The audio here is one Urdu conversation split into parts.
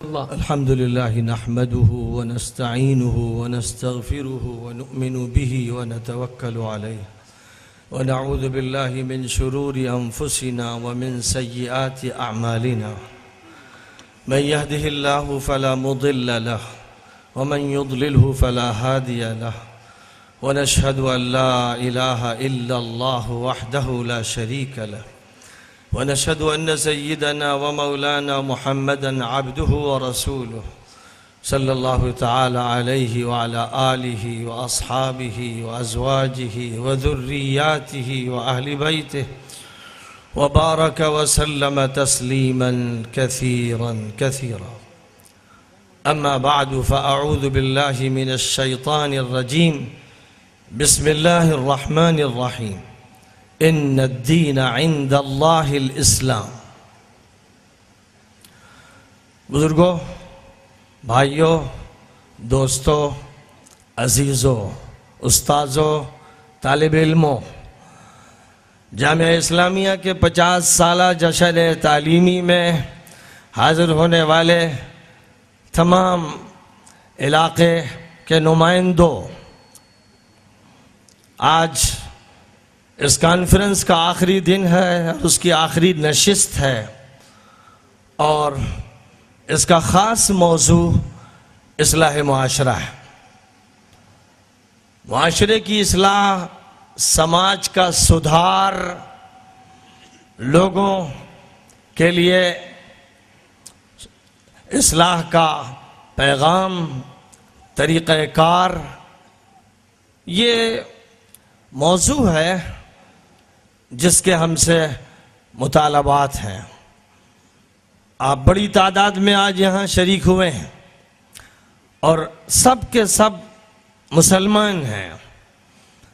الحمد لله نحمده ونستعينه ونستغفره ونؤمن به ونتوكل عليه ونعوذ بالله من شرور أنفسنا ومن سيئات أعمالنا من يهده الله فلا مضل له ومن يضلله فلا هادي له ونشهد أن لا إله إلا الله وحده لا شريك له ونشهد أن سيدنا ومولانا محمدًا عبده ورسوله صلى الله تعالى عليه وعلى آله وأصحابه وأزواجه وذرياته وأهل بيته وبارك وسلم تسليماً كثيراً كثيراً. أما بعد فأعوذ بالله من الشيطان الرجيم. بسم الله الرحمن الرحيم. ان الدین عند اللہ الاسلام. بزرگوں، بھائیوں، دوستوں، عزیزوں، استاذوں، طالب علموں، جامعہ اسلامیہ کے 50 سالہ جشن تعلیمی میں حاضر ہونے والے تمام علاقے کے نمائندوں، آج اس کانفرنس کا آخری دن ہے اور اس کی آخری نشست ہے، اور اس کا خاص موضوع اصلاح معاشرہ ہے. معاشرے کی اصلاح، سماج کا سدھار، لوگوں کے لیے اصلاح کا پیغام، طریقہ کار، یہ موضوع ہے جس کے ہم سے مطالبات ہیں. آپ بڑی تعداد میں آج یہاں شریک ہوئے ہیں اور سب کے سب مسلمان ہیں.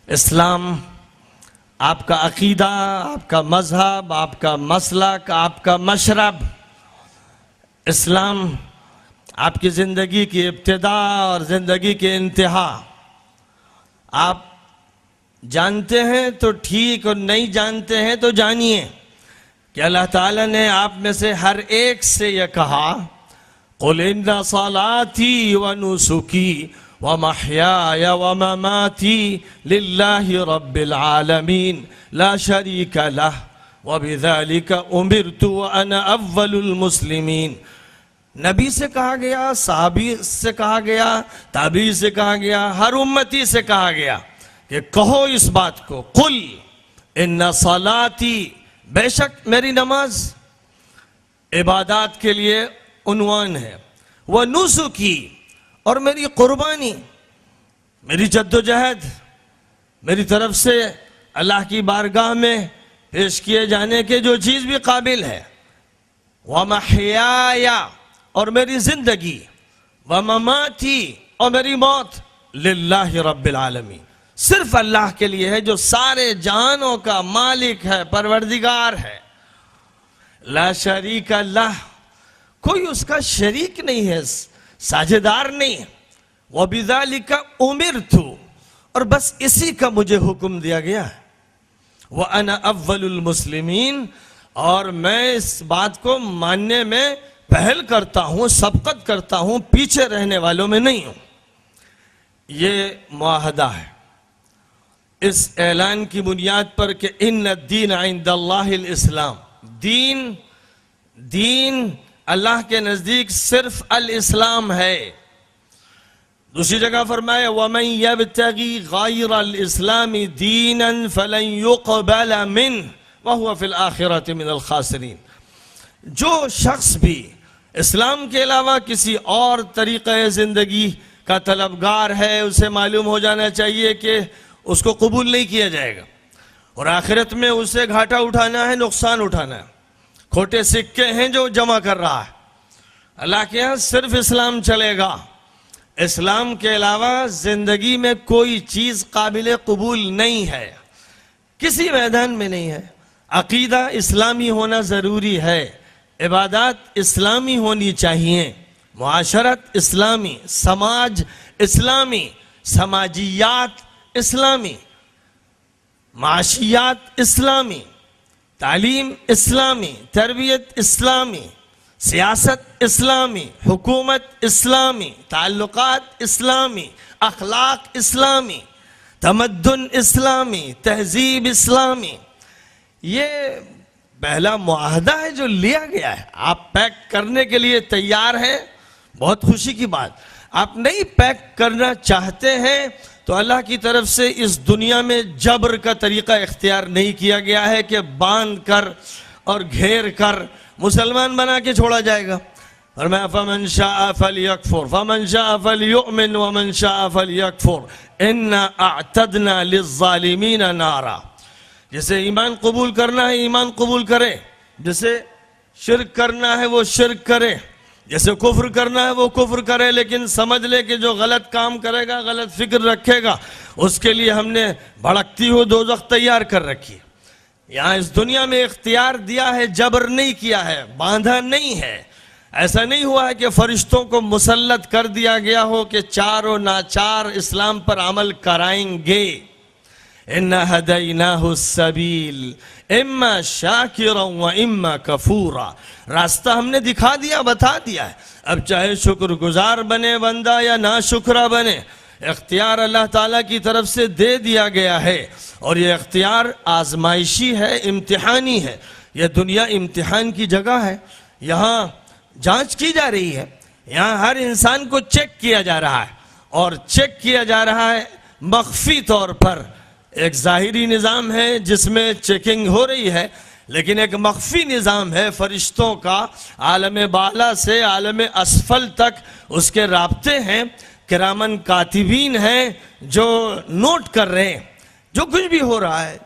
اسلام آپ کا عقیدہ، آپ کا مذہب، آپ کا مسلک، آپ کا مشرب. اسلام آپ کی زندگی کی ابتدا اور زندگی کی انتہا. آپ جانتے ہیں تو ٹھیک، اور نہیں جانتے ہیں تو جانیے کہ اللہ تعالیٰ نے آپ میں سے ہر ایک سے یہ کہا، قُلْ إِنَّ صَلَاتِي وَنُسُكِي وَمَحْيَايَ وَمَمَاتِي لِلَّهِ رَبِّ الْعَالَمِينَ لَا شَرِيكَ لَهُ وَبِذَلِكَ أُمِرْتُ وَأَنَا أَوَّلُ الْمُسْلِمِينَ. نبی سے کہا گیا، صحابی سے کہا گیا، تابعی سے کہا گیا، ہر امتی سے کہا گیا کہ کہو اس بات کو، قل ان صلاتی، بے شک میری نماز عبادات کے لیے عنوان ہے، ونسکی، اور میری قربانی، میری جد و جہد، میری طرف سے اللہ کی بارگاہ میں پیش کیے جانے کے جو چیز بھی قابل ہے، ومحیائی، اور میری زندگی، ومماتی، اور میری موت، للہ رب العالمین، صرف اللہ کے لیے ہے جو سارے جہانوں کا مالک ہے، پروردگار ہے. لا شریک لہ، کوئی اس کا شریک نہیں ہے، ساجھیدار نہیں ہے. وَبِذَلِكَ أُمِرْتُ، اور بس اسی کا مجھے حکم دیا گیا ہے. وَأَنَا أَوَّلُ الْمُسْلِمِينَ، اور میں اس بات کو ماننے میں پہل کرتا ہوں، سبقت کرتا ہوں، پیچھے رہنے والوں میں نہیں ہوں. یہ معاہدہ ہے اس اعلان کی بنیاد پر کہ ان الدین عند اللہ الاسلام، دین اللہ کے نزدیک صرف الاسلام ہے. دوسری جگہ فرمایا وَمَن يَبْتَغِي غَيْرَ الْإِسْلَامِ دِينًا فَلَن يُقْبَلَ مِنْهُ وَهُوَ فِي الْآخِرَةِ مِنَ الْخَاسِرِينَ. جو شخص بھی اسلام کے علاوہ کسی اور طریقہ زندگی کا طلبگار ہے، اسے معلوم ہو جانا چاہیے کہ اس کو قبول نہیں کیا جائے گا، اور آخرت میں اسے گھاٹا اٹھانا ہے، نقصان اٹھانا ہے. کھوٹے سکے ہیں جو جمع کر رہا ہے. اللہ کے ہاں صرف اسلام چلے گا. اسلام کے علاوہ زندگی میں کوئی چیز قابل قبول نہیں ہے، کسی میدان میں نہیں ہے. عقیدہ اسلامی ہونا ضروری ہے، عبادات اسلامی ہونی چاہیے، معاشرت اسلامی، سماج اسلامی، سماجیات اسلامی، معاشیات اسلامی، تعلیم اسلامی، تربیت اسلامی، سیاست اسلامی، حکومت اسلامی، تعلقات اسلامی، اخلاق اسلامی، تمدن اسلامی، تہذیب اسلامی. یہ پہلا معاہدہ ہے جو لیا گیا ہے. آپ پیک کرنے کے لیے تیار ہیں، بہت خوشی کی بات. آپ نہیں پیک کرنا چاہتے ہیں تو اللہ کی طرف سے اس دنیا میں جبر کا طریقہ اختیار نہیں کیا گیا ہے کہ باندھ کر اور گھیر کر مسلمان بنا کے چھوڑا جائے گا. فرمایا فمن شاء فلیکفر فمن شاء فلیؤمن ومن شاء فلیکفر انا اعتدنا للظالمین نارا. جسے ایمان قبول کرنا ہے ایمان قبول کرے، جسے شرک کرنا ہے وہ شرک کرے، جیسے کفر کرنا ہے وہ کفر کرے، لیکن سمجھ لے کہ جو غلط کام کرے گا، غلط فکر رکھے گا، اس کے لیے ہم نے بھڑکتی ہوئی دوزخ تیار کر رکھی. یہاں اس دنیا میں اختیار دیا ہے، جبر نہیں کیا ہے، باندھا نہیں ہے. ایسا نہیں ہوا ہے کہ فرشتوں کو مسلط کر دیا گیا ہو کہ چار و ناچار اسلام پر عمل کرائیں گے. اِنَّا هَدَيْنَاهُ السَّبِيلِ اِمَّا شَاكِرًا وَإِمَّا كَفُورًا. راستہ ہم نے دکھا دیا، بتا دیا ہے. اب چاہے شکر گزار بنے بندہ یا ناشکرہ بنے، اختیار اللہ تعالیٰ کی طرف سے دے دیا گیا ہے. اور یہ اختیار آزمائشی ہے، امتحانی ہے. یہ دنیا امتحان کی جگہ ہے. یہاں جانچ کی جا رہی ہے، یہاں ہر انسان کو چیک کیا جا رہا ہے، اور چیک کیا جا رہا ہے مخفی طور پر. ایک ظاہری نظام ہے جس میں چیکنگ ہو رہی ہے، لیکن ایک مخفی نظام ہے فرشتوں کا، عالم بالا سے عالم اسفل تک اس کے رابطے ہیں. کرامن کاتبین ہیں جو نوٹ کر رہے ہیں جو کچھ بھی ہو رہا ہے،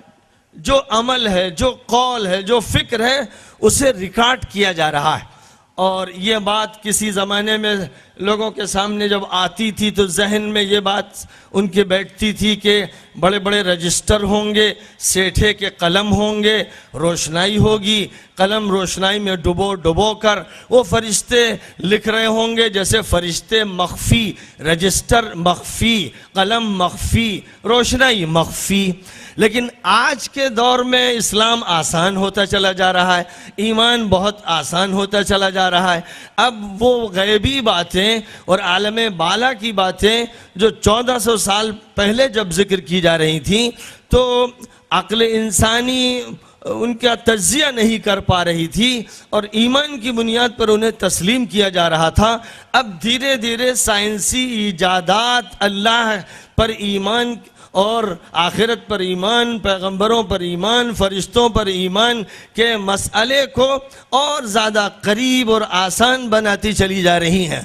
جو عمل ہے، جو قول ہے، جو فکر ہے، اسے ریکارڈ کیا جا رہا ہے. اور یہ بات کسی زمانے میں لوگوں کے سامنے جب آتی تھی تو ذہن میں یہ بات ان کے بیٹھتی تھی کہ بڑے بڑے رجسٹر ہوں گے، سیٹھے کے قلم ہوں گے، روشنائی ہوگی، قلم روشنائی میں ڈبو کر وہ فرشتے لکھ رہے ہوں گے. جیسے فرشتے مخفی، رجسٹر مخفی، قلم مخفی، روشنائی مخفی. لیکن آج کے دور میں اسلام آسان ہوتا چلا جا رہا ہے، ایمان بہت آسان ہوتا چلا جا رہا ہے. اب وہ غیبی باتیں اور عالم بالا کی باتیں جو 1400 سال پہلے جب ذکر کی جا رہی تھیں تو عقل انسانی ان کا تجزیہ نہیں کر پا رہی تھی اور ایمان کی بنیاد پر انہیں تسلیم کیا جا رہا تھا. اب دھیرے دھیرے سائنسی ایجادات، اللہ پر ایمان اور آخرت پر ایمان، پیغمبروں پر ایمان، فرشتوں پر ایمان کے مسئلے کو اور زیادہ قریب اور آسان بناتی چلی جا رہی ہیں.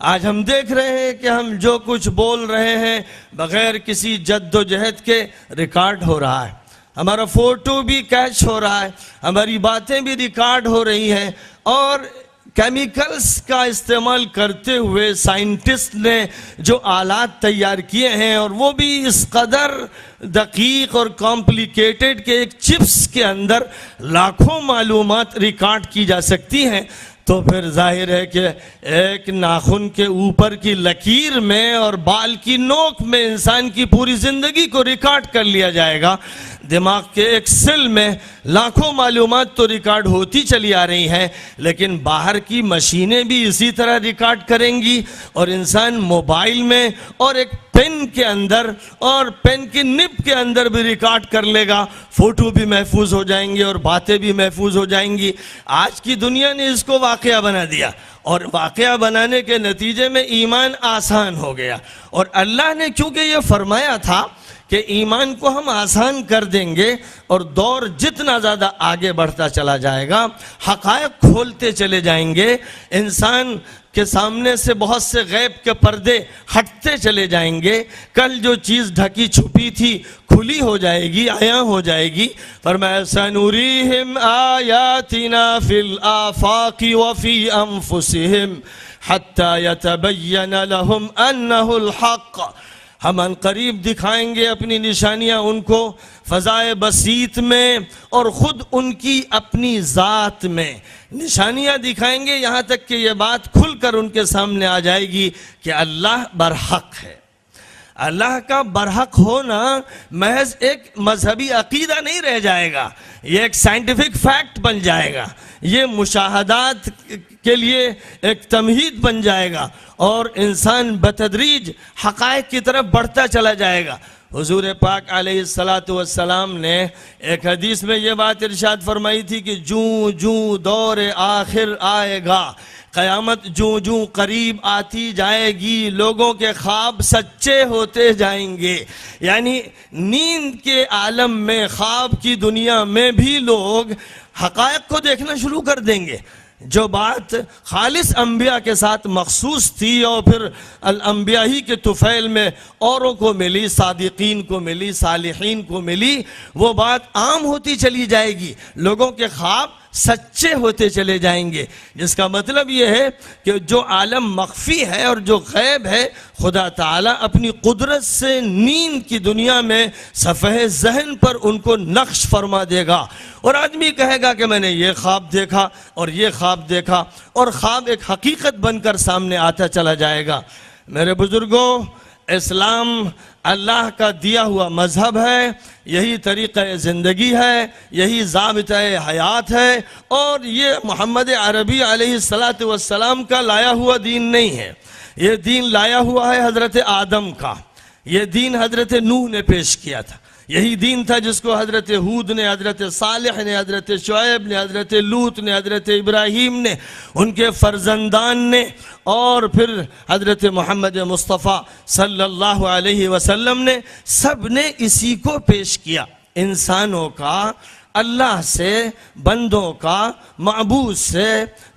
آج ہم دیکھ رہے ہیں کہ ہم جو کچھ بول رہے ہیں بغیر کسی جد و جہد کے ریکارڈ ہو رہا ہے. ہمارا فوٹو بھی کیچ ہو رہا ہے، ہماری باتیں بھی ریکارڈ ہو رہی ہیں. اور کیمیکلز کا استعمال کرتے ہوئے سائنٹسٹ نے جو آلات تیار کیے ہیں، اور وہ بھی اس قدر دقیق اور کمپلیکیٹڈ کہ ایک چپس کے اندر لاکھوں معلومات ریکارڈ کی جا سکتی ہیں، تو پھر ظاہر ہے کہ ایک ناخن کے اوپر کی لکیر میں اور بال کی نوک میں انسان کی پوری زندگی کو ریکارڈ کر لیا جائے گا. دماغ کے ایک سیل میں لاکھوں معلومات تو ریکارڈ ہوتی چلی آ رہی ہیں، لیکن باہر کی مشینیں بھی اسی طرح ریکارڈ کریں گی، اور انسان موبائل میں اور ایک پین کے اندر اور پین کی نب کے اندر بھی ریکارڈ کر لے گا. فوٹو بھی محفوظ ہو جائیں گے اور باتیں بھی محفوظ ہو جائیں گی. آج کی دنیا نے اس کو واقعہ بنا دیا، اور واقعہ بنانے کے نتیجے میں ایمان آسان ہو گیا. اور اللہ نے چونکہ یہ فرمایا تھا کہ ایمان کو ہم آسان کر دیں گے، اور دور جتنا زیادہ آگے بڑھتا چلا جائے گا، حقائق کھولتے چلے جائیں گے، انسان کے سامنے سے بہت سے غیب کے پردے ہٹتے چلے جائیں گے. کل جو چیز ڈھکی چھپی تھی کھلی ہو جائے گی، عیاں ہو جائے گی. فرمایا سنوریہم آیاتنا فی الآفاق وفی انفسہم حتی یتبین لہم انہ الحق. ہم ان قریب دکھائیں گے اپنی نشانیاں ان کو فضائے بسیط میں اور خود ان کی اپنی ذات میں نشانیاں دکھائیں گے، یہاں تک کہ یہ بات کھل کر ان کے سامنے آ جائے گی کہ اللہ برحق ہے، اللہ کا برحق ہونا محض ایک مذہبی عقیدہ نہیں رہ جائے گا، یہ ایک سائنٹیفک فیکٹ بن جائے گا، یہ مشاہدات کے لیے ایک تمہید بن جائے گا، اور انسان بتدریج حقائق کی طرف بڑھتا چلا جائے گا۔ حضور پاک علیہ السلام نے ایک حدیث میں یہ بات ارشاد فرمائی تھی کہ جوں جوں دور آخر آئے گا، قیامت جوں جوں قریب آتی جائے گی، لوگوں کے خواب سچے ہوتے جائیں گے۔ یعنی نیند کے عالم میں، خواب کی دنیا میں بھی لوگ حقائق کو دیکھنا شروع کر دیں گے۔ جو بات خالص انبیاء کے ساتھ مخصوص تھی اور پھر الانبیاء ہی کے طفیل میں اوروں کو ملی، صادقین کو ملی، صالحین کو ملی، وہ بات عام ہوتی چلی جائے گی، لوگوں کے خواب سچے ہوتے چلے جائیں گے، جس کا مطلب یہ ہے کہ جو عالم مخفی ہے اور جو غیب ہے، خدا تعالیٰ اپنی قدرت سے نیند کی دنیا میں صفحہ ذہن پر ان کو نقش فرما دے گا، اور آدمی کہے گا کہ میں نے یہ خواب دیکھا اور یہ خواب دیکھا، اور خواب ایک حقیقت بن کر سامنے آتا چلا جائے گا۔ میرے بزرگوں، اسلام اللہ کا دیا ہوا مذہب ہے، یہی طریقہ زندگی ہے، یہی ضابطہ حیات ہے، اور یہ محمد عربی علیہ السلام کا لایا ہوا دین نہیں ہے۔ یہ دین لایا ہوا ہے حضرت آدم کا، یہ دین حضرت نوح نے پیش کیا تھا، یہی دین تھا جس کو حضرت ہود نے، حضرت صالح نے، حضرت شعیب نے، حضرت لوط نے، حضرت ابراہیم نے، ان کے فرزندان نے، اور پھر حضرت محمد مصطفیٰ صلی اللہ علیہ وسلم نے، سب نے اسی کو پیش کیا۔ انسانوں کا، اللہ سے، بندوں کا، معبود سے،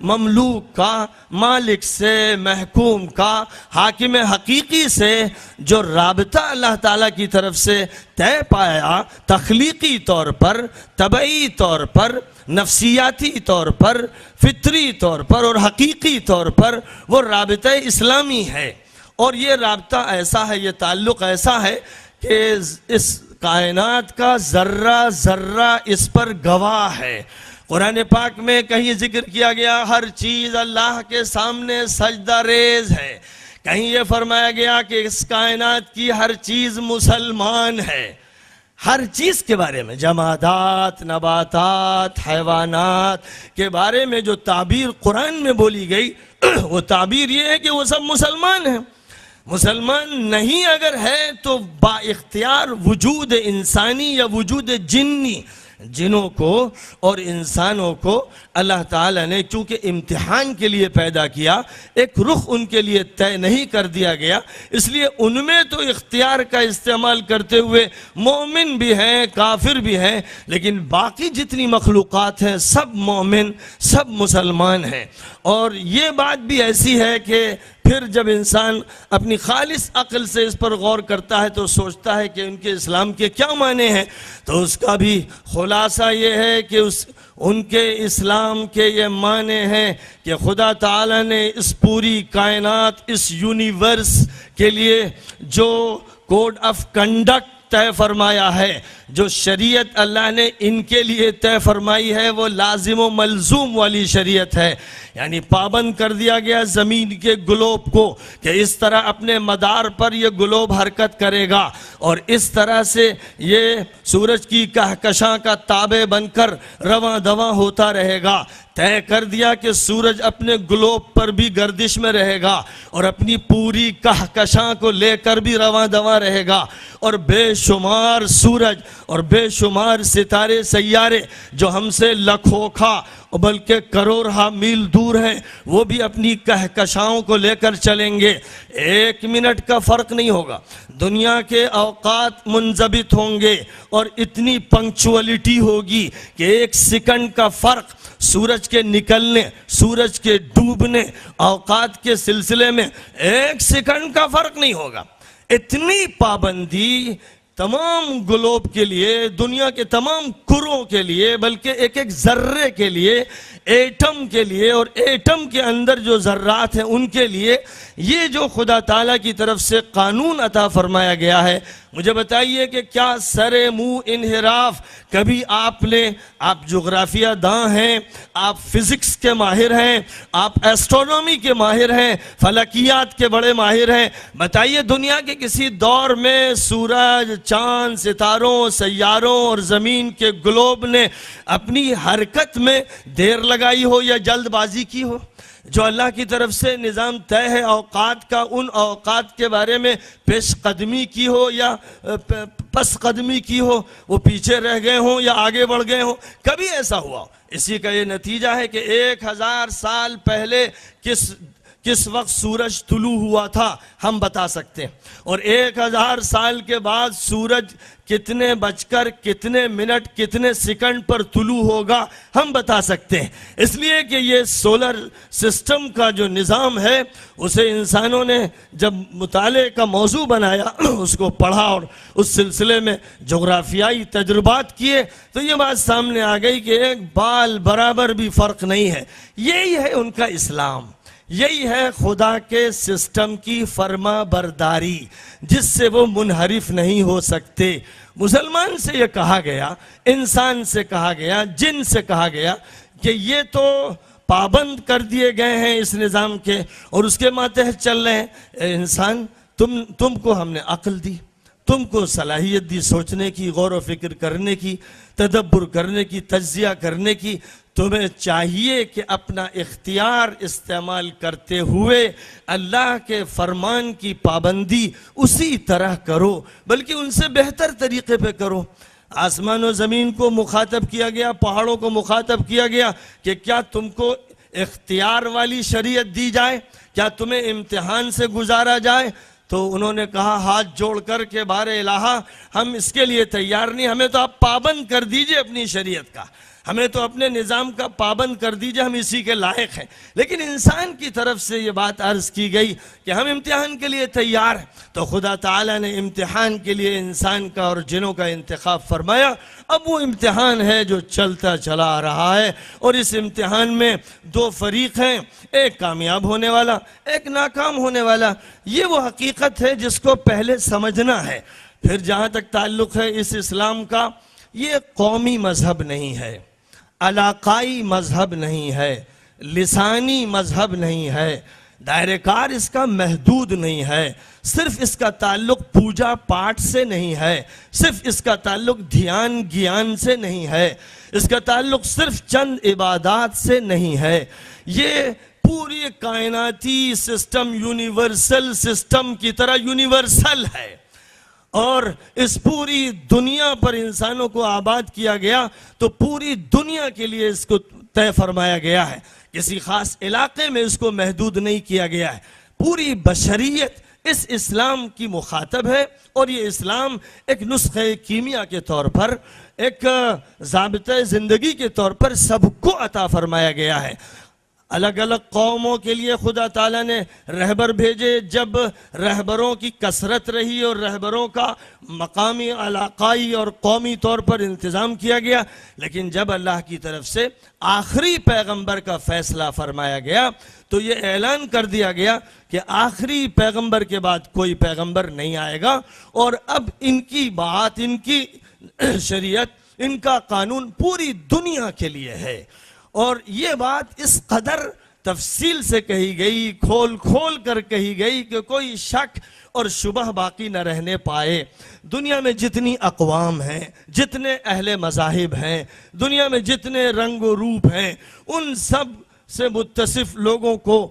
مملوک کا، مالک سے، محکوم کا، حاکم حقیقی سے جو رابطہ اللہ تعالیٰ کی طرف سے طے پایا، تخلیقی طور پر، طبعی طور پر، نفسیاتی طور پر، فطری طور پر اور حقیقی طور پر، وہ رابطہ اسلامی ہے۔ اور یہ رابطہ ایسا ہے، یہ تعلق ایسا ہے کہ اس کائنات کا ذرہ ذرہ اس پر گواہ ہے۔ قرآن پاک میں کہیں ذکر کیا گیا ہر چیز اللہ کے سامنے سجدہ ریز ہے، کہیں یہ فرمایا گیا کہ اس کائنات کی ہر چیز مسلمان ہے۔ ہر چیز کے بارے میں، جمادات، نباتات، حیوانات کے بارے میں جو تعبیر قرآن میں بولی گئی، وہ تعبیر یہ ہے کہ وہ سب مسلمان ہیں۔ مسلمان نہیں اگر ہے تو با اختیار وجود انسانی یا وجود جنی، جنوں کو اور انسانوں کو اللہ تعالیٰ نے چونکہ امتحان کے لیے پیدا کیا، ایک رخ ان کے لیے طے نہیں کر دیا گیا، اس لیے ان میں تو اختیار کا استعمال کرتے ہوئے مومن بھی ہیں، کافر بھی ہیں، لیکن باقی جتنی مخلوقات ہیں سب مومن، سب مسلمان ہیں۔ اور یہ بات بھی ایسی ہے کہ پھر جب انسان اپنی خالص عقل سے اس پر غور کرتا ہے تو سوچتا ہے کہ ان کے اسلام کے کیا معنی ہیں، تو اس کا بھی خلاصہ یہ ہے کہ ان کے اسلام کے یہ معنی ہیں کہ خدا تعالیٰ نے اس پوری کائنات، اس یونیورس کے لیے جو کوڈ آف کنڈکٹ طے فرمایا ہے، جو شریعت اللہ نے ان کے لیے طے فرمائی ہے، وہ لازم و ملزوم والی شریعت ہے۔ یعنی پابند کر دیا گیا زمین کے گلوب کو کہ اس طرح اپنے مدار پر یہ گلوب حرکت کرے گا، اور اس طرح سے یہ سورج کی کہکشاں کا تابع بن کر رواں دواں ہوتا رہے گا۔ طے کر دیا کہ سورج اپنے گلوب پر بھی گردش میں رہے گا اور اپنی پوری کہکشاں کو لے کر بھی رواں دواں رہے گا، اور بے شمار سورج اور بے شمار ستارے سیارے جو ہم سے لکھوکھا بلکہ کروڑہا میل دور ہیں، وہ بھی اپنی کہکشاؤں کو لے کر چلیں گے۔ 1 منٹ کا فرق نہیں ہوگا، دنیا کے اوقات منضبط ہوں گے، اور اتنی پنکچولیٹی ہوگی کہ 1 سیکنڈ کا فرق سورج کے نکلنے، سورج کے ڈوبنے، اوقات کے سلسلے میں 1 سیکنڈ کا فرق نہیں ہوگا۔ اتنی پابندی تمام گلوب کے لیے، دنیا کے تمام کروں کے لیے، بلکہ ایک ایک ذرے کے لیے، ایٹم کے لیے، اور ایٹم کے اندر جو ذرات ہیں ان کے لیے، یہ جو خدا تعالیٰ کی طرف سے قانون عطا فرمایا گیا ہے، مجھے بتائیے کہ کیا سر منہ انحراف کبھی آپ جغرافیہ داں ہیں، آپ فزکس کے ماہر ہیں، آپ ایسٹرونومی کے ماہر ہیں، فلکیات کے بڑے ماہر ہیں، بتائیے دنیا کے کسی دور میں سورج، چاند، ستاروں، سیاروں اور زمین کے گلوب نے اپنی حرکت میں دیر لگائی ہو یا جلد بازی کی ہو؟ جو اللہ کی طرف سے نظام طے ہے اوقات کا، ان اوقات کے بارے میں پیش قدمی کی ہو یا پس قدمی کی ہو، وہ پیچھے رہ گئے ہوں یا آگے بڑھ گئے ہوں؟ کبھی ایسا ہوا؟ اسی کا یہ نتیجہ ہے کہ 1000 سال پہلے کس وقت سورج طلوع ہوا تھا ہم بتا سکتے ہیں، اور 1000 سال کے بعد سورج کتنے بج کر کتنے منٹ کتنے سیکنڈ پر طلوع ہوگا ہم بتا سکتے ہیں۔ اس لیے کہ یہ سولر سسٹم کا جو نظام ہے اسے انسانوں نے جب مطالعے کا موضوع بنایا، اس کو پڑھا اور اس سلسلے میں جغرافیائی تجربات کیے تو یہ بات سامنے آ گئی کہ ایک بال برابر بھی فرق نہیں ہے۔ یہی ہے ان کا اسلام، یہی ہے خدا کے سسٹم کی فرما برداری جس سے وہ منحرف نہیں ہو سکتے۔ مسلمان سے یہ کہا گیا، انسان سے کہا گیا، جن سے کہا گیا کہ یہ تو پابند کر دیے گئے ہیں اس نظام کے اور اس کے ماتحت چل رہے ہیں۔ اے انسان، تم کو ہم نے عقل دی، تم کو صلاحیت دی سوچنے کی، غور و فکر کرنے کی، تدبر کرنے کی، تجزیہ کرنے کی۔ تمہیں چاہیے کہ اپنا اختیار استعمال کرتے ہوئے اللہ کے فرمان کی پابندی اسی طرح کرو، بلکہ ان سے بہتر طریقے پہ کرو۔ آسمان و زمین کو مخاطب کیا گیا، پہاڑوں کو مخاطب کیا گیا کہ کیا تم کو اختیار والی شریعت دی جائے، کیا تمہیں امتحان سے گزارا جائے؟ تو انہوں نے کہا ہاتھ جوڑ کر کے بار الہ، ہم اس کے لیے تیار نہیں، ہمیں تو آپ پابند کر دیجئے اپنی شریعت کا، ہمیں تو اپنے نظام کا پابند کر دیجئے، ہم اسی کے لائق ہیں۔ لیکن انسان کی طرف سے یہ بات عرض کی گئی کہ ہم امتحان کے لیے تیار ہیں، تو خدا تعالیٰ نے امتحان کے لیے انسان کا اور جنوں کا انتخاب فرمایا۔ اب وہ امتحان ہے جو چلتا چلا آ رہا ہے، اور اس امتحان میں 2 فریق ہیں، ایک کامیاب ہونے والا، ایک ناکام ہونے والا۔ یہ وہ حقیقت ہے جس کو پہلے سمجھنا ہے۔ پھر جہاں تک تعلق ہے اس اسلام کا، یہ قومی مذہب نہیں ہے، علاقائی مذہب نہیں ہے، لسانی مذہب نہیں ہے، دائرہ کار اس کا محدود نہیں ہے، صرف اس کا تعلق پوجا پاٹ سے نہیں ہے، صرف اس کا تعلق دھیان گیان سے نہیں ہے، اس کا تعلق صرف چند عبادات سے نہیں ہے۔ یہ پوری کائناتی سسٹم یونیورسل سسٹم کی طرح یونیورسل ہے، اور اس پوری دنیا پر انسانوں کو آباد کیا گیا تو پوری دنیا کے لیے اس کو طے فرمایا گیا ہے، کسی خاص علاقے میں اس کو محدود نہیں کیا گیا ہے۔ پوری بشریت اس اسلام کی مخاطب ہے، اور یہ اسلام ایک نسخہ کیمیا کے طور پر، ایک ضابطۂ زندگی کے طور پر سب کو عطا فرمایا گیا ہے۔ الگ الگ قوموں کے لیے خدا تعالیٰ نے رہبر بھیجے، جب رہبروں کی کثرت رہی اور رہبروں کا مقامی، علاقائی اور قومی طور پر انتظام کیا گیا، لیکن جب اللہ کی طرف سے آخری پیغمبر کا فیصلہ فرمایا گیا تو یہ اعلان کر دیا گیا کہ آخری پیغمبر کے بعد کوئی پیغمبر نہیں آئے گا، اور اب ان کی بات، ان کی شریعت، ان کا قانون پوری دنیا کے لیے ہے۔ اور یہ بات اس قدر تفصیل سے کہی گئی، کھول کھول کر کہی گئی کہ کوئی شک اور شبہ باقی نہ رہنے پائے۔ دنیا میں جتنی اقوام ہیں، جتنے اہل مذاہب ہیں، دنیا میں جتنے رنگ و روپ ہیں، ان سب سے متصف لوگوں کو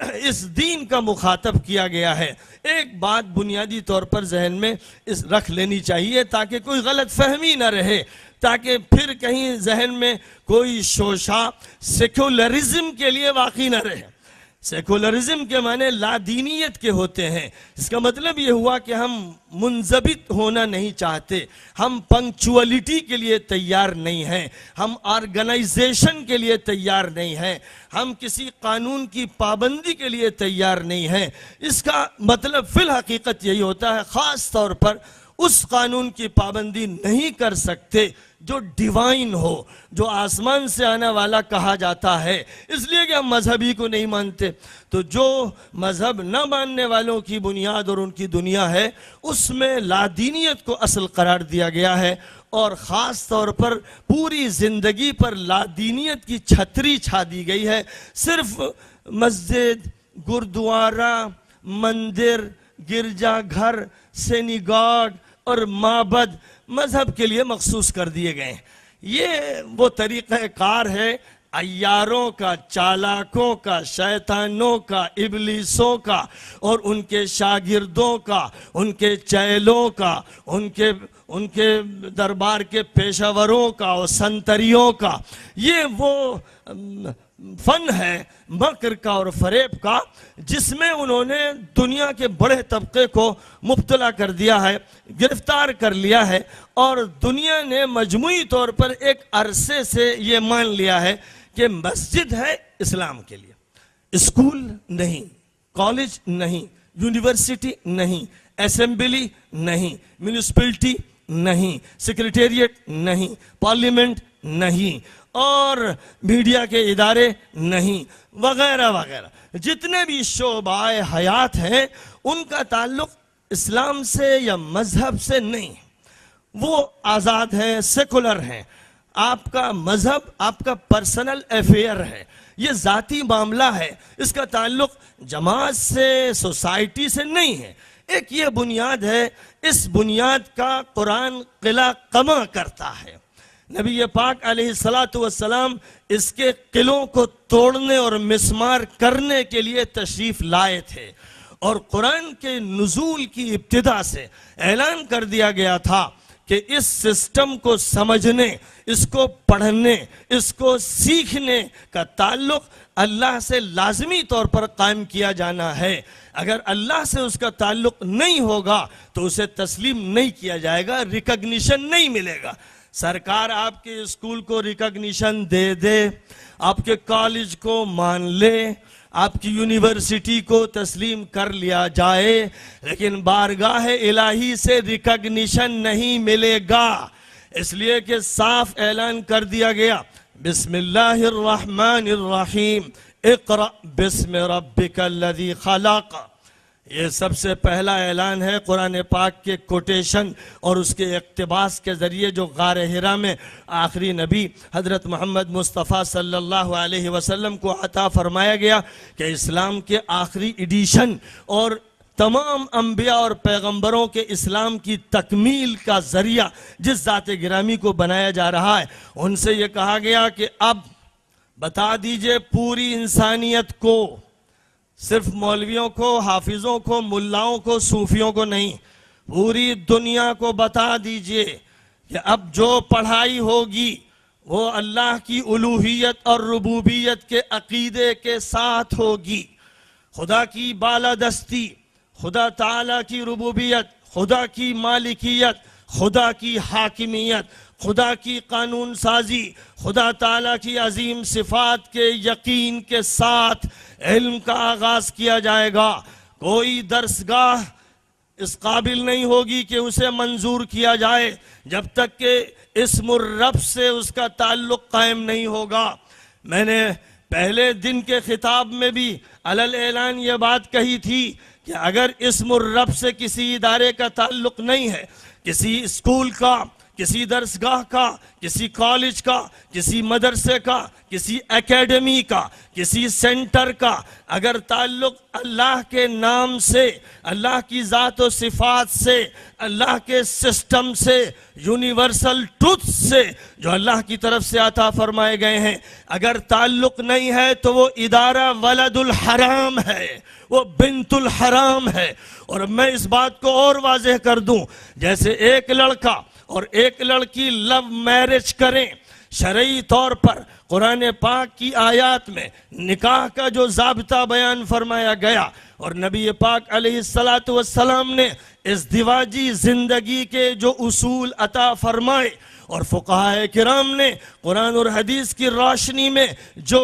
اس دین کا مخاطب کیا گیا ہے۔ ایک بات بنیادی طور پر ذہن میں رکھ لینی چاہیے تاکہ کوئی غلط فہمی نہ رہے، تاکہ پھر کہیں ذہن میں کوئی شوشہ سیکولرزم کے لیے واقع نہ رہے۔ سیکولرزم کے معنی لا دینیت کے ہوتے ہیں۔ اس کا مطلب یہ ہوا کہ ہم منضبط ہونا نہیں چاہتے، ہم پنکچولیٹی کے لیے تیار نہیں ہیں، ہم آرگنائزیشن کے لیے تیار نہیں ہیں، ہم کسی قانون کی پابندی کے لیے تیار نہیں ہیں۔ اس کا مطلب فی الحقیقت یہی ہوتا ہے، خاص طور پر اس قانون کی پابندی نہیں کر سکتے جو ڈیوائن ہو، جو آسمان سے آنے والا کہا جاتا ہے، اس لیے کہ ہم مذہبی کو نہیں مانتے۔ تو جو مذہب نہ ماننے والوں کی بنیاد اور ان کی دنیا ہے، اس میں لادینیت کو اصل قرار دیا گیا ہے، اور خاص طور پر پوری زندگی پر لادینیت کی چھتری چھا دی گئی ہے۔ صرف مسجد، گردوارہ، مندر، گرجا گھر، سینیگاگ اور معبد مذہب کے لیے مخصوص کر دیے گئے ہیں۔ یہ وہ طریقہ کار ہے عیاروں کا، چالاکوں کا، شیطانوں کا، ابلیسوں کا اور ان کے شاگردوں کا، ان کے چیلوں کا، ان کے دربار کے پیشوروں کا اور سنتریوں کا۔ یہ وہ فن ہے مکر کا اور فریب کا، جس میں انہوں نے دنیا کے بڑے طبقے کو مبتلا کر دیا ہے، گرفتار کر لیا ہے، اور دنیا نے مجموعی طور پر ایک عرصے سے یہ مان لیا ہے کہ مسجد ہے اسلام کے لیے، اسکول نہیں، کالج نہیں، یونیورسٹی نہیں، اسمبلی نہیں، میونسپلٹی نہیں، سیکریٹریٹ نہیں، پارلیمنٹ نہیں، اور میڈیا کے ادارے نہیں، وغیرہ وغیرہ۔ جتنے بھی شعبۂ حیات ہیں ان کا تعلق اسلام سے یا مذہب سے نہیں، وہ آزاد ہیں، سیکولر ہیں۔ آپ کا مذہب آپ کا پرسنل افیئر ہے، یہ ذاتی معاملہ ہے، اس کا تعلق جماعت سے، سوسائٹی سے نہیں ہے۔ ایک یہ بنیاد ہے، اس بنیاد کا قرآن قلعہ قمع کرتا ہے۔ نبی پاک علیہ السلام اس کے قلعوں کو توڑنے اور مسمار کرنے کے لیے تشریف لائے تھے، اور قرآن کے نزول کی ابتدا سے اعلان کر دیا گیا تھا کہ اس سسٹم کو سمجھنے، اس کو پڑھنے، اس کو سیکھنے کا تعلق اللہ سے لازمی طور پر قائم کیا جانا ہے۔ اگر اللہ سے اس کا تعلق نہیں ہوگا تو اسے تسلیم نہیں کیا جائے گا، ریکگنیشن نہیں ملے گا۔ سرکار آپ کے اسکول کو ریکگنیشن دے دے، آپ کے کالج کو مان لے، آپ کی یونیورسٹی کو تسلیم کر لیا جائے، لیکن بارگاہ الہی سے ریکگنیشن نہیں ملے گا، اس لیے کہ صاف اعلان کر دیا گیا، بسم اللہ الرحمن الرحیم، اقرأ بسم ربک الذی خلق۔ یہ سب سے پہلا اعلان ہے قرآن پاک کے کوٹیشن اور اس کے اقتباس کے ذریعے جو غار حرا میں آخری نبی حضرت محمد مصطفیٰ صلی اللہ علیہ وسلم کو عطا فرمایا گیا کہ اسلام کے آخری ایڈیشن اور تمام انبیاء اور پیغمبروں کے اسلام کی تکمیل کا ذریعہ جس ذات گرامی کو بنایا جا رہا ہے، ان سے یہ کہا گیا کہ اب بتا دیجئے پوری انسانیت کو، صرف مولویوں کو، حافظوں کو، ملاؤں کو، صوفیوں کو نہیں، پوری دنیا کو بتا دیجئے کہ اب جو پڑھائی ہوگی وہ اللہ کی الوہیت اور ربوبیت کے عقیدے کے ساتھ ہوگی۔ خدا کی بالادستی، خدا تعالیٰ کی ربوبیت، خدا کی مالکیت، خدا کی حاکمیت، خدا کی قانون سازی، خدا تعالیٰ کی عظیم صفات کے یقین کے ساتھ علم کا آغاز کیا جائے گا۔ کوئی درسگاہ اس قابل نہیں ہوگی کہ اسے منظور کیا جائے جب تک کہ اسم الرب سے اس کا تعلق قائم نہیں ہوگا۔ میں نے پہلے دن کے خطاب میں بھی علل اعلان یہ بات کہی تھی کہ اگر اسم الرب سے کسی ادارے کا تعلق نہیں ہے، کسی اسکول کا، کسی درسگاہ کا، کسی کالج کا، کسی مدرسے کا، کسی اکیڈمی کا، کسی سینٹر کا اگر تعلق اللہ کے نام سے، اللہ کی ذات و صفات سے، اللہ کے سسٹم سے، یونیورسل ٹروتھ سے جو اللہ کی طرف سے عطا فرمائے گئے ہیں، اگر تعلق نہیں ہے تو وہ ادارہ ولد الحرام ہے، وہ بنت الحرام ہے۔ اور میں اس بات کو اور واضح کر دوں، جیسے ایک لڑکا اور ایک لڑکی لو میرج کریں، شرعی طور پر قرآن پاک کی آیات میں نکاح کا جو ضابطہ بیان فرمایا گیا اور نبی پاک علیہ السلام نے ازدواجی زندگی کے جو اصول عطا فرمائے اور فقہاء کرام نے قرآن اور حدیث کی روشنی میں جو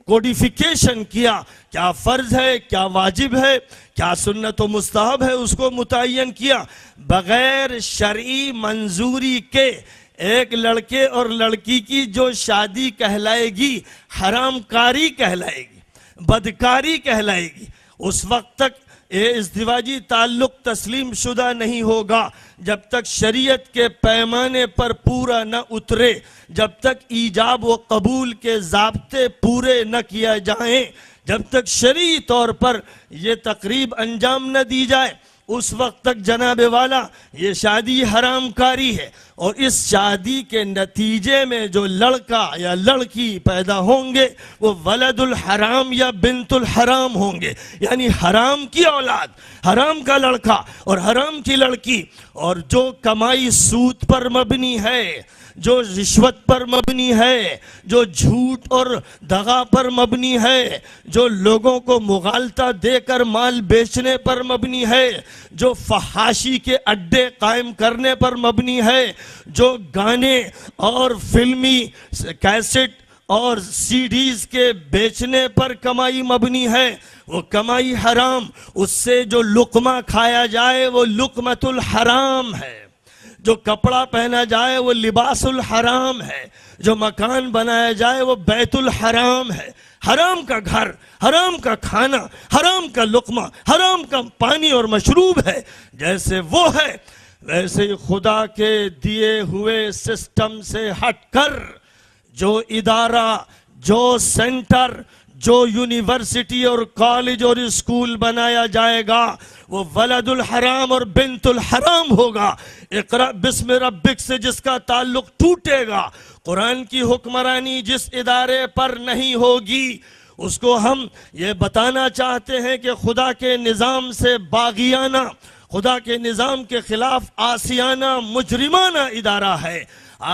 کوڈیفیکیشن کیا، کیا فرض ہے، کیا واجب ہے، کیا سنت و مستحب ہے، اس کو متعین کیا، بغیر شرعی منظوری کے ایک لڑکے اور لڑکی کی جو شادی کہلائے گی حرام کاری کہلائے گی، بدکاری کہلائے گی، اس وقت تک یہ ازدواجی تعلق تسلیم شدہ نہیں ہوگا جب تک شریعت کے پیمانے پر پورا نہ اترے، جب تک ایجاب و قبول کے ضابطے پورے نہ کیا جائیں، جب تک شرعی طور پر یہ تقریب انجام نہ دی جائے، اس وقت تک جناب والا یہ شادی حرام کاری ہے۔ اور اس شادی کے نتیجے میں جو لڑکا یا لڑکی پیدا ہوں گے وہ ولد الحرام یا بنت الحرام ہوں گے، یعنی حرام کی اولاد، حرام کا لڑکا اور حرام کی لڑکی۔ اور جو کمائی سود پر مبنی ہے، جو رشوت پر مبنی ہے، جو جھوٹ اور دغا پر مبنی ہے، جو لوگوں کو مغالطہ دے کر مال بیچنے پر مبنی ہے، جو فحاشی کے اڈے قائم کرنے پر مبنی ہے، جو گانے اور فلمی کیسٹ اور سی ڈیز کے بیچنے پر کمائی مبنی ہے، وہ کمائی حرام۔ اس سے جو لقمہ کھایا جائے وہ لقمۃ الحرام ہے، جو کپڑا پہنا جائے وہ لباس الحرام ہے، جو مکان بنایا جائے وہ بیت الحرام ہے۔ حرام کا گھر، حرام کا کھانا، حرام کا لقمہ، حرام کا پانی اور مشروب ہے۔ جیسے وہ ہے ویسے ہی خدا کے دیے ہوئے سسٹم سے ہٹ کر جو ادارہ، جو سینٹر، جو یونیورسٹی اور کالج اور اسکول بنایا جائے گا وہ ولد الحرام اور بنت الحرام ہوگا۔ اقرأ بسم ربک سے جس کا تعلق ٹوٹے گا، قرآن کی حکمرانی جس ادارے پر نہیں ہوگی، اس کو ہم یہ بتانا چاہتے ہیں کہ خدا کے نظام سے باغیانہ، خدا کے نظام کے خلاف عاصیانہ مجرمانہ ادارہ ہے۔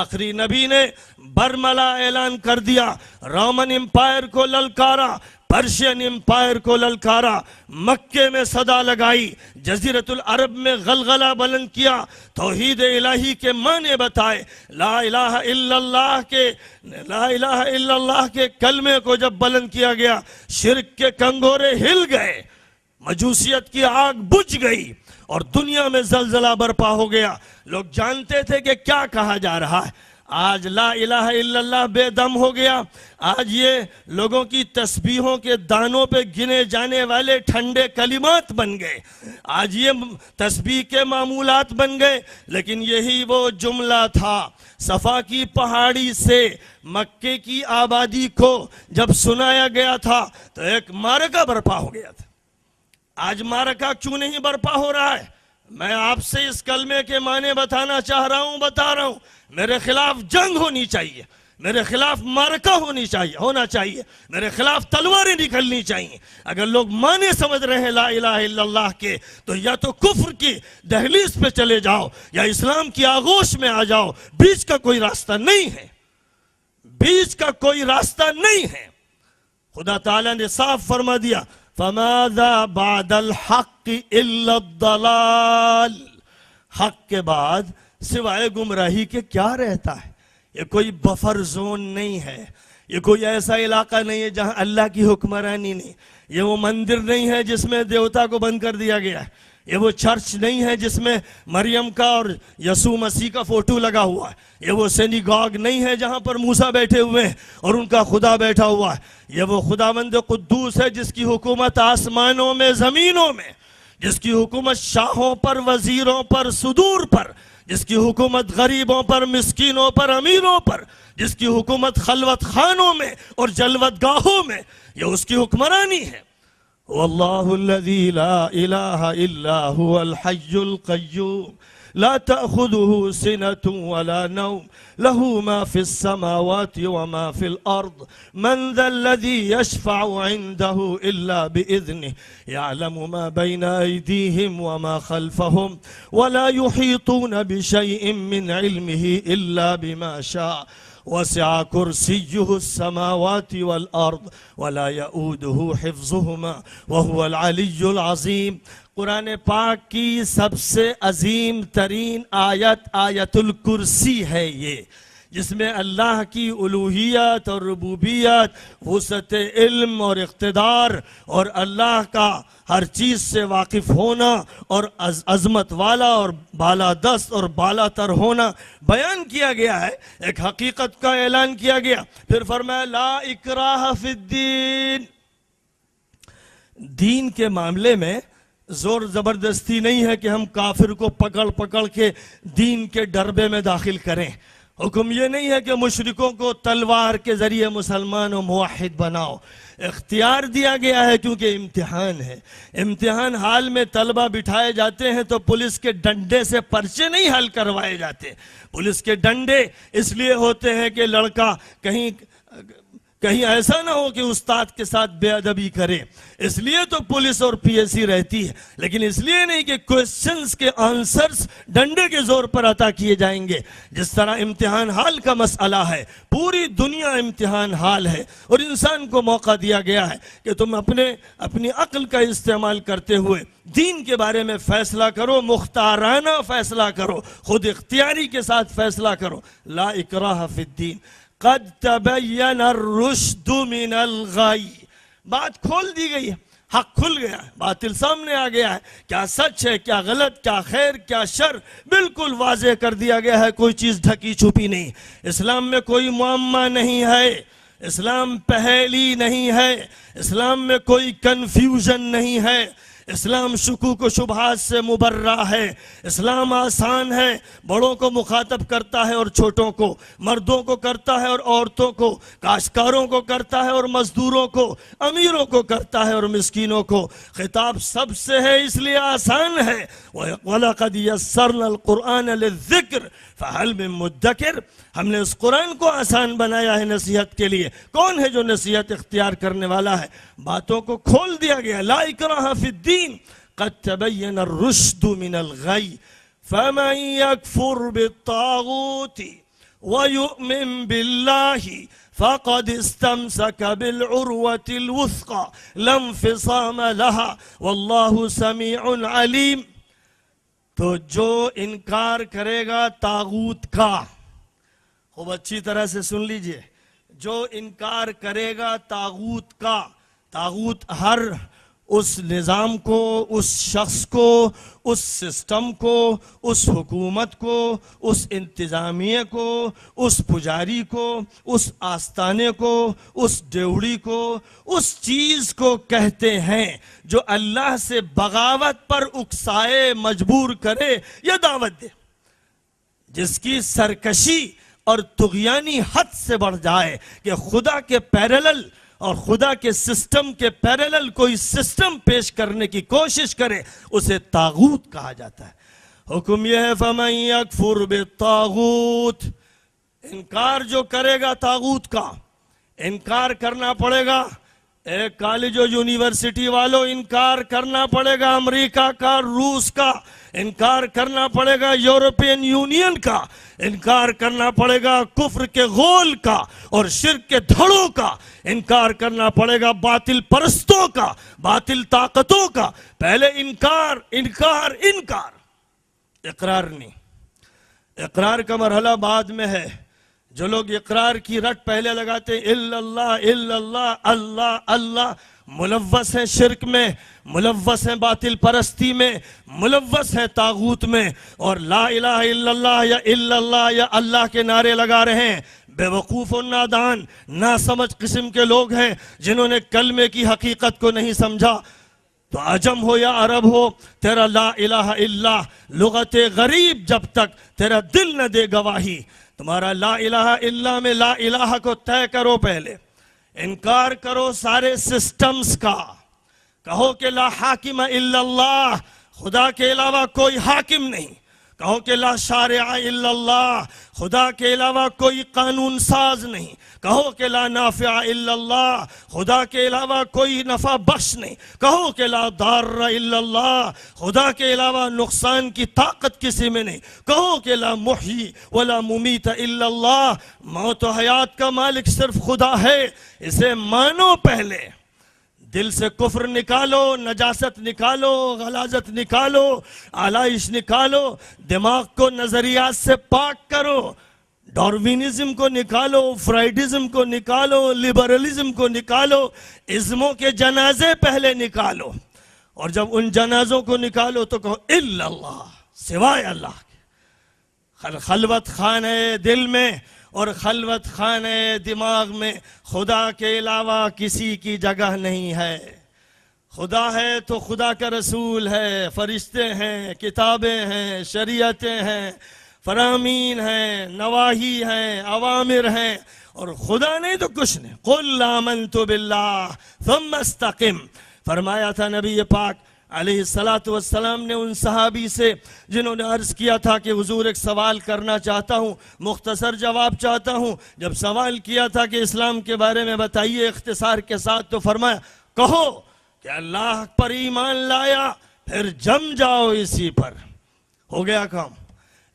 آخری نبی نے برملا اعلان کر دیا، رومن امپائر کو للکارا، پرشین امپائر کو للکارا، مکے میں صدا لگائی، جزیرت العرب میں غلغلہ بلند کیا، توحید الہی کے معنی بتائے، لا الہ الا اللہ کے کلمے کو جب بلند کیا گیا شرک کے کنگورے ہل گئے، مجوسیت کی آگ بجھ گئی اور دنیا میں زلزلہ برپا ہو گیا۔ لوگ جانتے تھے کہ کیا کہا جا رہا ہے۔ آج لا الہ الا اللہ بے دم ہو گیا، آج یہ لوگوں کی تسبیحوں کے دانوں پہ گنے جانے والے ٹھنڈے کلمات بن گئے، آج یہ تسبیح کے معمولات بن گئے۔ لیکن یہی وہ جملہ تھا صفا کی پہاڑی سے مکے کی آبادی کو جب سنایا گیا تھا تو ایک معرکہ برپا ہو گیا تھا۔ آج معرکہ کیوں نہیں برپا ہو رہا ہے؟ میں آپ سے اس کلمے کے معنی بتانا چاہ رہا ہوں، بتا رہا ہوں۔ میرے خلاف جنگ ہونی چاہیے، میرے خلاف معرکہ ہونا چاہیے، میرے خلاف تلواریں نکلنی چاہیے۔ اگر لوگ معنی سمجھ رہے ہیں لا الہ الا اللہ کے تو یا تو کفر کی دہلیز پہ چلے جاؤ یا اسلام کی آغوش میں آ جاؤ، بیچ کا کوئی راستہ نہیں ہے، بیچ کا کوئی راستہ نہیں ہے۔ خدا تعالیٰ نے صاف فرما دیا فَمَاذَا بَعْدَ الْحَقِّ إِلَّا الضَّلَالِ، حق کے بعد سوائے گمراہی کے کیا رہتا ہے؟ یہ کوئی بفر زون نہیں ہے، یہ کوئی ایسا علاقہ نہیں ہے جہاں اللہ کی حکمرانی نہیں، یہ وہ مندر نہیں ہے جس میں دیوتا کو بند کر دیا گیا ہے، یہ وہ چرچ نہیں ہے جس میں مریم کا اور یسوع مسیح کا فوٹو لگا ہوا ہے، یہ وہ سینیگاگ نہیں ہے جہاں پر موسیٰ بیٹھے ہوئے ہیں اور ان کا خدا بیٹھا ہوا ہے، یہ وہ خداوند قدوس ہے جس کی حکومت آسمانوں میں زمینوں میں، جس کی حکومت شاہوں پر، وزیروں پر، صدور پر، جس کی حکومت غریبوں پر، مسکینوں پر، امیروں پر، جس کی حکومت خلوت خانوں میں اور جلوت گاہوں میں، یہ اس کی حکمرانی ہے۔ واللہ الذی لا الہ الا هو الحی القیوم لا تأخذه سنة ولا نوم له ما في السماوات وما في الأرض من ذا الذي يشفع عنده إلا بإذنه يعلم ما بين أيديهم وما خلفهم ولا يحيطون بشيء من علمه إلا بما شاء وسع كرسيه السماوات والأرض ولا يؤوده حفظهما وهو العلي العظيم۔ قرآن پاک کی سب سے عظیم ترین آیت آیت الکرسی ہے، جس میں اللہ کی الوہیت اور ربوبیت، وسعت علم اور اقتدار اور اللہ کا ہر چیز سے واقف ہونا اور عظمت والا اور بالادست اور بالا تر ہونا بیان کیا گیا ہے، ایک حقیقت کا اعلان کیا گیا۔ پھر فرمایا لا اکراہ فی الدین، دین کے معاملے میں زور زبردستی نہیں ہے کہ ہم کافر کو پکڑ پکڑ کے دین کے ڈربے میں داخل کریں۔ حکم یہ نہیں ہے کہ مشرکوں کو تلوار کے ذریعے مسلمان و موحد بناؤ، اختیار دیا گیا ہے کیونکہ امتحان ہے۔ امتحان حال میں طلبہ بٹھائے جاتے ہیں تو پولیس کے ڈنڈے سے پرچے نہیں حل کروائے جاتے۔ پولیس کے ڈنڈے اس لیے ہوتے ہیں کہ لڑکا کہیں ایسا نہ ہو کہ استاد کے ساتھ بے ادبی کرے، اس لیے تو پولیس اور پی ایس سی رہتی ہے، لیکن اس لیے نہیں کہ کوئسچنز کے آنسرز ڈنڈے کے زور پر عطا کیے جائیں گے۔ جس طرح امتحان حال کا مسئلہ ہے، پوری دنیا امتحان حال ہے، اور انسان کو موقع دیا گیا ہے کہ تم اپنی عقل کا استعمال کرتے ہوئے دین کے بارے میں فیصلہ کرو، مختارانہ فیصلہ کرو، خود اختیاری کے ساتھ فیصلہ کرو۔ لا اکراہ فی الدین قد تبین الرشد من الغی، بات کھول دی گئی ہے، حق کھل گیا ہے، باطل سامنے آ گیا ہے، کیا سچ ہے کیا غلط، کیا خیر کیا شر، بالکل واضح کر دیا گیا ہے، کوئی چیز ڈھکی چھپی نہیں۔ اسلام میں کوئی معمہ نہیں ہے، اسلام پہیلی نہیں ہے، اسلام میں کوئی کنفیوژن نہیں ہے، اسلام شکوک و شبہات سے مبرہ ہے، اسلام آسان ہے، بڑوں کو مخاطب کرتا ہے اور چھوٹوں کو، مردوں کو کرتا ہے اور عورتوں کو، کاشتکاروں کو کرتا ہے اور مزدوروں کو، امیروں کو کرتا ہے اور مسکینوں کو، خطاب سب سے ہے اس لیے آسان ہے۔ وَلَقَدْ يَسَّرْنَا الْقُرْآنَ لِلذِّكْرِ فَهَلْ مِن مُدَّكِرٍ، ہم نے اس قرآن کو آسان بنایا ہے نصیحت کے لیے، کون ہے جو نصیحت اختیار کرنے والا ہے؟ باتوں کو کھول دیا گیا، لا اکراہ فی الدین قد تبین الرشد من الغی فمن یکفر بالطاغوت ویؤمن باللہ فقد استمسک بالعروة الوثقى لا انفصام لها واللہ سمیع علیم۔ تو جو انکار کرے گا طاغوت کا، خوب اچھی طرح سے سن لیجئے، جو انکار کرے گا طاغوت کا، طاغوت ہر اس نظام کو، اس شخص کو، اس سسٹم کو، اس حکومت کو، اس انتظامیہ کو، اس پجاری کو، اس آستانے کو، اس ڈیوڑی کو، اس چیز کو کہتے ہیں جو اللہ سے بغاوت پر اکسائے، مجبور کرے یا دعوت دے، جس کی سرکشی اور طغیانی حد سے بڑھ جائے کہ خدا کے پیرلل اور خدا کے سسٹم کے پیرلل کوئی سسٹم پیش کرنے کی کوشش کرے، اسے طاغوت کہا جاتا ہے۔ حکم یہ ہے فَمَن يَكْفُرْ بِالطَّاغُوتِ، انکار جو کرے گا طاغوت کا، انکار کرنا پڑے گا۔ ایک کالج و یونیورسٹی والوں، انکار کرنا پڑے گا امریکہ کا، روس کا، انکار کرنا پڑے گا یورپین یونین کا، انکار کرنا پڑے گا کفر کے غول کا اور شرک کے دھڑوں کا، انکار کرنا پڑے گا باطل پرستوں کا، باطل طاقتوں کا۔ پہلے انکار انکار انکار، اقرار نہیں۔ اقرار کا مرحلہ بعد میں ہے۔ جو لوگ اقرار کی رٹ پہلے لگاتے ہیں الا اللہ اللہ اللہ، ملوث ہیں شرک میں، ملوث ہیں باطل پرستی میں، ملوث ہیں طاغوت میں، اور لا الہ الا اللہ یا اللہ کے نعرے لگا رہے ہیں۔ بے وقوف و نادان، ناسمجھ قسم کے لوگ ہیں جنہوں نے کلمے کی حقیقت کو نہیں سمجھا۔ تو عجم ہو یا عرب ہو، تیرا لا الہ الا لغت غریب جب تک تیرا دل نہ دے گواہی، تمہارا لا الہ الا میں لا الہ کو طے کرو، پہلے انکار کرو سارے سسٹمز کا، کہو کہ لا حاکم الا اللہ، خدا کے علاوہ کوئی حاکم نہیں، کہو کہ لا شارع الا اللہ، خدا کے علاوہ کوئی قانون ساز نہیں، کہو کہ لا نافع الا اللہ، خدا کے علاوہ کوئی نفع بخش نہیں، کہو کہ لا ضار الا اللہ، خدا کے علاوہ نقصان کی طاقت کسی میں نہیں، کہو کہ لا محیی ولا ممیت الا اللہ، موت و حیات کا مالک صرف خدا ہے، اسے مانو۔ پہلے دل سے کفر نکالو، نجاست نکالو، غلاظت نکالو، آلائش نکالو، دماغ کو نظریات سے پاک کرو، ڈاروینزم کو نکالو، فرائیڈزم کو نکالو، لبرلزم کو نکالو، ازموں کے جنازے پہلے نکالو، اور جب ان جنازوں کو نکالو تو کہو الا اللہ، سوائے اللہ کے۔ خلوت خانہ دل میں اور خلوت خانہ دماغ میں خدا کے علاوہ کسی کی جگہ نہیں ہے۔ خدا ہے تو خدا کا رسول ہے، فرشتے ہیں، کتابیں ہیں، شریعتیں ہیں، فرامین ہیں، نواہی ہیں، اوامر ہیں، اور خدا نہیں تو کچھ نہیں۔ قل آمنت باللہ ثم استقم، فرمایا تھا نبی پاک علیہ السلام نے ان صحابی سے جنہوں نے عرض کیا تھا کہ حضور ایک سوال کرنا چاہتا ہوں، مختصر جواب چاہتا ہوں۔ جب سوال کیا تھا کہ اسلام کے بارے میں بتائیے اختصار کے ساتھ، تو فرمایا کہو کہ اللہ پر ایمان لایا، پھر جم جاؤ اسی پر۔ ہو گیا کام۔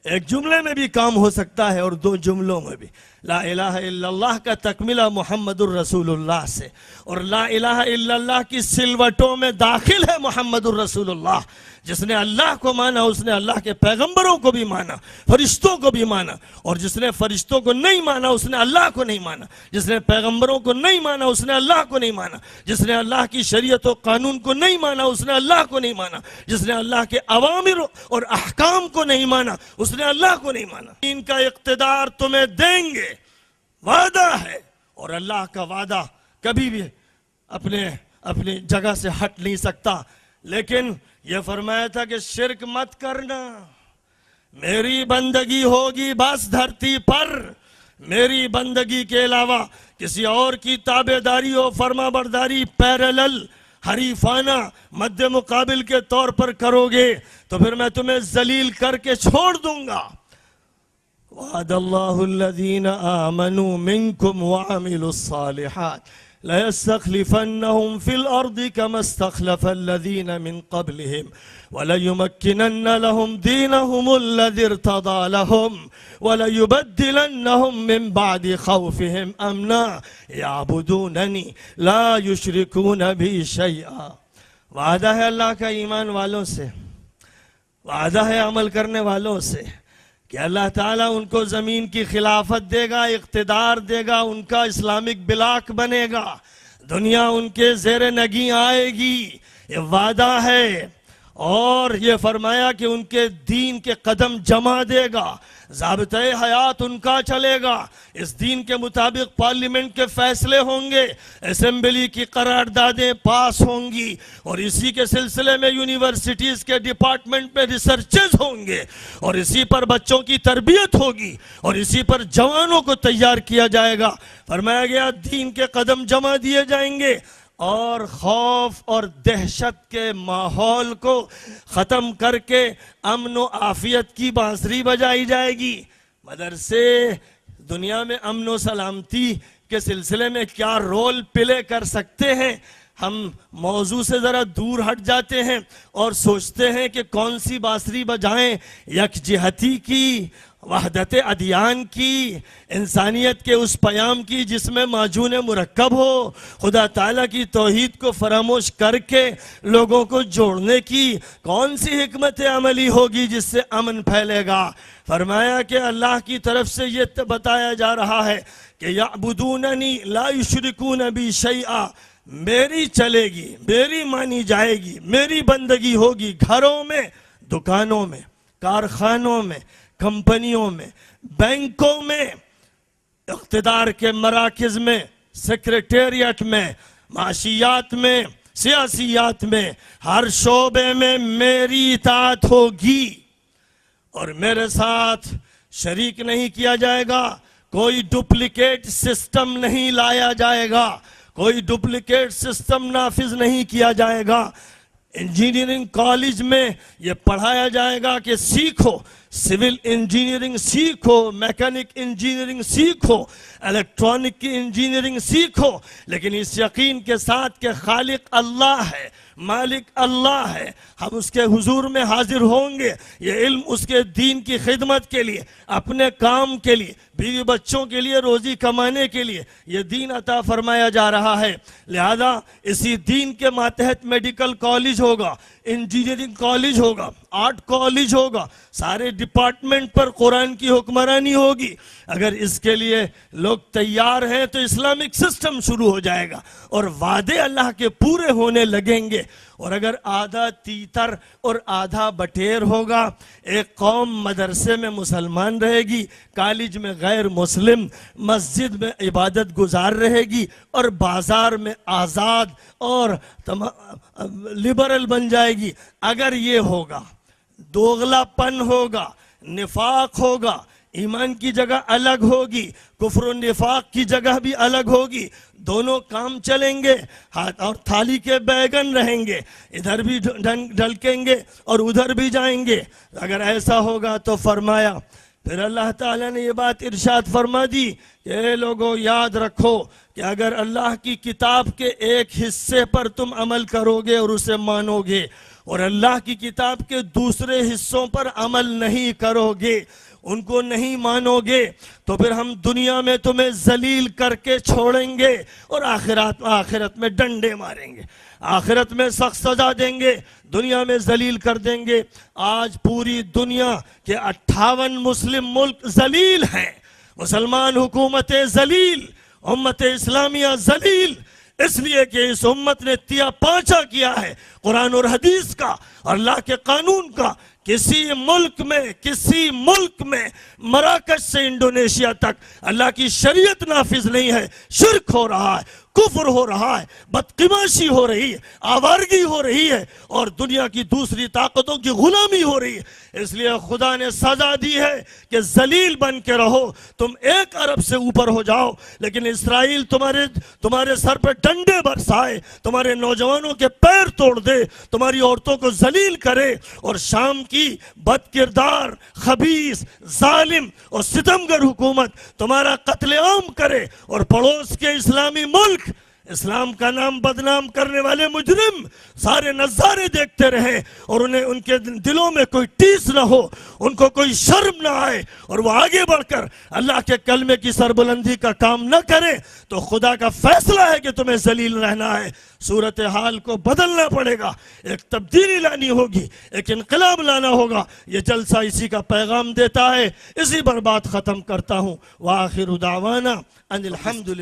ایک جملے میں بھی کام ہو سکتا ہے اور دو جملوں میں بھی۔ لا الہ الا اللہ کا تکملہ محمد الرسول اللہ سے، اور لا الہ الا اللہ کی سلوٹوں میں داخل ہے محمد الرسول اللہ۔ جس نے اللہ کو مانا اس نے اللہ کے پیغمبروں کو بھی مانا، فرشتوں کو بھی مانا، اور جس نے فرشتوں کو نہیں مانا اس نے اللہ کو نہیں مانا، جس نے پیغمبروں کو نہیں مانا اس نے اللہ کو نہیں مانا، جس نے اللہ کی شریعت و قانون کو نہیں مانا اس نے اللہ کو نہیں مانا، جس نے اللہ کے اوامر اور احکام کو نہیں مانا اس نے اللہ کو نہیں مانا۔ ان کا اقتدار تمہیں دیں گے، وعدہ ہے، اور اللہ کا وعدہ کبھی بھی اپنی جگہ سے ہٹ نہیں سکتا۔ لیکن یہ فرمایا تھا کہ شرک مت کرنا، میری بندگی ہوگی بس دھرتی پر، میری بندگی کے علاوہ کسی اور کی تابعداری و فرما برداری پیرلل حریفانہ مد مقابل کے طور پر کرو گے تو پھر میں تمہیں ذلیل کر کے چھوڑ دوں گا۔ وعد اللہ الذین آمنوا منکم وعملوا الصالحات لَيَسْتَخْلِفَنَّهُمْ فِي الْأَرْضِ كَمَا اسْتَخْلَفَ الَّذِينَ مِنْ قَبْلِهِمْ وَلَيُمَكِّنَنَّ لَهُمْ دِينَهُمُ الَّذِي ارْتَضَىٰ لَهُمْ وَلَيُبَدِّلَنَّهُمْ مِنْ بَعْدِ خَوْفِهِمْ أَمْنًا يَعْبُدُونَنِي لَا يُشْرِكُونَ بِي شَيْئًا۔ وعدہ ہے اللہ کا ایمان والوں سے، وعدہ ہے عمل کرنے والوں سے کہ اللہ تعالیٰ ان کو زمین کی خلافت دے گا، اقتدار دے گا، ان کا اسلامک بلاک بنے گا، دنیا ان کے زیر نگیں آئے گی، یہ وعدہ ہے۔ اور یہ فرمایا کہ ان کے دین کے قدم جما دے گا، ضابطۂ حیات ان کا چلے گا، اس دین کے مطابق پارلیمنٹ کے فیصلے ہوں گے، اسمبلی کی قراردادیں پاس ہوں گی، اور اسی کے سلسلے میں یونیورسٹیز کے ڈپارٹمنٹ میں ریسرچز ہوں گے، اور اسی پر بچوں کی تربیت ہوگی، اور اسی پر جوانوں کو تیار کیا جائے گا۔ فرمایا گیا دین کے قدم جما دیے جائیں گے، اور خوف اور دہشت کے ماحول کو ختم کر کے امن و عافیت کی بانسری بجائی جائے گی۔ مدرسے دنیا میں امن و سلامتی کے سلسلے میں کیا رول پلے کر سکتے ہیں؟ ہم موضوع سے ذرا دور ہٹ جاتے ہیں اور سوچتے ہیں کہ کون سی بانسری بجائیں، یکجہتی کی، وحدت ادیان کی، انسانیت کے اس پیام کی جس میں معجون مرکب ہو، خدا تعالیٰ کی توحید کو فراموش کر کے لوگوں کو جوڑنے کی کون سی حکمت عملی ہوگی جس سے امن پھیلے گا؟ فرمایا کہ اللہ کی طرف سے یہ بتایا جا رہا ہے کہ یعبدوننی لا یشرکون بی شیئا، میری چلے گی، میری مانی جائے گی، میری بندگی ہوگی، گھروں میں، دکانوں میں، کارخانوں میں، کمپنیوں میں، بینکوں میں، اقتدار کے مراکز میں، سیکریٹریٹ میں، معاشیات میں، سیاسیات میں، ہر شعبے میں میری اطاعت ہوگی اور میرے ساتھ شریک نہیں کیا جائے گا، کوئی ڈپلیکیٹ سسٹم نہیں لایا جائے گا، کوئی ڈپلیکیٹ سسٹم نافذ نہیں کیا جائے گا۔ انجینئرنگ کالج میں یہ پڑھایا جائے گا کہ سیکھو، سول انجینئرنگ سیکھو، میکینک انجینئرنگ سیکھو، الیکٹرانک کی انجینئرنگ سیکھو، لیکن اس یقین کے ساتھ کہ خالق اللہ ہے، مالک اللہ ہے، ہم اس کے حضور میں حاضر ہوں گے، یہ علم اس کے دین کی خدمت کے لیے، اپنے کام کے لیے، بیوی بچوں کے لیے روزی کمانے کے لیے یہ دین عطا فرمایا جا رہا ہے. لہذا اسی دین کے ماتحت میڈیکل کالج ہوگا, انجینئرنگ کالج ہوگا, آرٹ کالج ہوگا, سارے ڈپارٹمنٹ پر قرآن کی حکمرانی ہوگی. اگر اس کے لیے لوگ تیار ہیں تو اسلامک سسٹم شروع ہو جائے گا اور وعدے اللہ کے پورے ہونے لگیں گے. اور اگر آدھا تیتر اور آدھا بٹیر ہوگا, ایک قوم مدرسے میں مسلمان رہے گی, کالج میں غیر مسلم, مسجد میں عبادت گزار رہے گی اور بازار میں آزاد اور لبرل بن جائے گی. اگر یہ ہوگا, دوغلا پن ہوگا, نفاق ہوگا, ایمان کی جگہ الگ ہوگی, کفر و نفاق کی جگہ بھی الگ ہوگی, دونوں کام چلیں گے, ہاتھ اور تھالی کے بیگن رہیں گے, ادھر بھی ڈھلکیں گے اور ادھر بھی جائیں گے. اگر ایسا ہوگا تو فرمایا, پھر اللہ تعالیٰ نے یہ بات ارشاد فرما دی کہ اے لوگوں یاد رکھو کہ اگر اللہ کی کتاب کے ایک حصے پر تم عمل کرو گے اور اسے مانو گے اور اللہ کی کتاب کے دوسرے حصوں پر عمل نہیں کرو گے, ان کو نہیں مانو گے, تو پھر ہم دنیا میں تمہیں ذلیل کر کے چھوڑیں گے اور آخرت میں ڈنڈے ماریں گے, آخرت میں سخت سزا دیں گے, دنیا میں ذلیل کر دیں گے. آج پوری دنیا کے 58 مسلم ملک ذلیل ہیں, مسلمان حکومتیں ذلیل, امت اسلامیہ ذلیل, اس لیے کہ اس امت نے تیا پانچا کیا ہے قرآن اور حدیث کا اور اللہ کے قانون کا. کسی ملک میں مراکش سے انڈونیشیا تک اللہ کی شریعت نافذ نہیں ہے, شرک ہو رہا ہے, کفر ہو رہا ہے, بدقماشی ہو رہی ہے, آوارگی ہو رہی ہے اور دنیا کی دوسری طاقتوں کی غلامی ہو رہی ہے. اس لیے خدا نے سزا دی ہے کہ ذلیل بن کے رہو, تم 1 ارب سے اوپر ہو جاؤ لیکن اسرائیل تمہارے سر پہ ڈنڈے برسائے, تمہارے نوجوانوں کے پیر توڑ دے, تمہاری عورتوں کو ذلیل کرے اور شام کی بد کردار, خبیث, ظالم اور ستمگر حکومت تمہارا قتل عام کرے اور پڑوس کے اسلامی ملک اسلام کا نام بدنام کرنے والے مجرم سارے نظارے دیکھتے رہیں اور ان کے دلوں میں کوئی ٹیس نہ ہو, ان کو کوئی شرم نہ آئے اور وہ آگے بڑھ کر اللہ کے کلمے کی سربلندی کا کام نہ کریں, تو خدا کا فیصلہ ہے کہ تمہیں ذلیل رہنا ہے. صورتحال کو بدلنا پڑے گا, ایک تبدیلی لانی ہوگی, ایک انقلاب لانا ہوگا. یہ جلسہ اسی کا پیغام دیتا ہے. اسی پر بات ختم کرتا ہوں. وآخر دعوانا ان الحمد للہ.